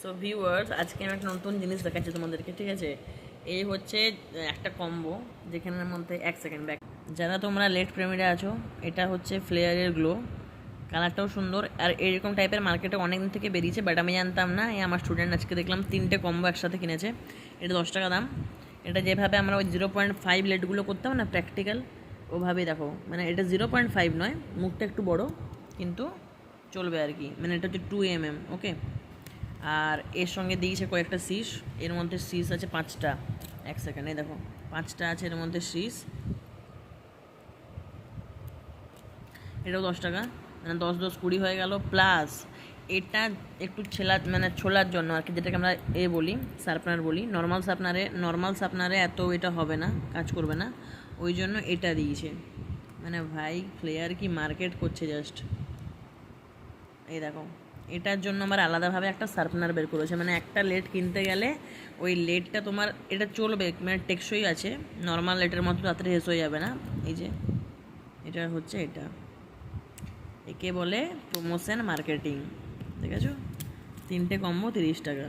So viewers, আজকে আমি একটা নতুন জিনিস দেখাচ্ছি তোমাদেরকে, ঠিক আছে? এই হচ্ছে একটা কম্বো যেখানের মধ্যে এক সেকেন্ড ব্যাক। যারা তোমরা লেট প্রেমিরে আছো, এটা হচ্ছে ফ্লেয়ারের গ্লো, কালারটাও সুন্দর। আর এরকম টাইপের মার্কেটে অনেক দিন থেকে বেরিয়েছে, বাট আমি জানতাম না। এই আমার স্টুডেন্ট আজকে দেখলাম 3টে কম্বো একসাথে কিনেছে। এটা 10 টাকা দাম। এটা যেভাবে আমরা ওই 0.5 লেটগুলো করতাম না প্র্যাকটিক্যাল, ওভাবেই দেখো। মানে এটা 0.5 নয়, মুখটা একটু বড়, কিন্তু চলবে আর কি। মানে এটা হচ্ছে 2 mm, ওকে। আর এর সঙ্গে দিয়েছে কয়েকটা শীষ। এর মধ্যে শীষ আছে 5টা। এক সেকেন্ড, এই দেখো 5টা আছে এর মধ্যে শীষ। এটাও 10 টাকা, মানে 10 10 20 হয়ে গেল। প্লাস এটা একটু ছোলার জন্য আর কি, যেটাকে আমরা বলি শার্পনার বলি। নর্মাল শার্পনারে এত এটা হবে না, কাজ করবে না, ওই জন্য এটা দিয়েছে। মানে ভাই, ফ্লেয়ার কি মার্কেট করছে জাস্ট। এই দেখো, এটার জন্য আমার আলাদাভাবে একটা শার্পনার বের করেছে। মানে একটা লেড কিনতে গেলে ওই লেডটা তোমার এটা চলবে, মানে টেকসই আছে, নর্মাল লেটের মতো তাড়াতাড়ি শেষ হয়ে যাবে না। এই যে এটা হচ্ছে, একে বলে প্রমোশন মার্কেটিং, ঠিক আছে? 3টে কম্বো 30 টাকা।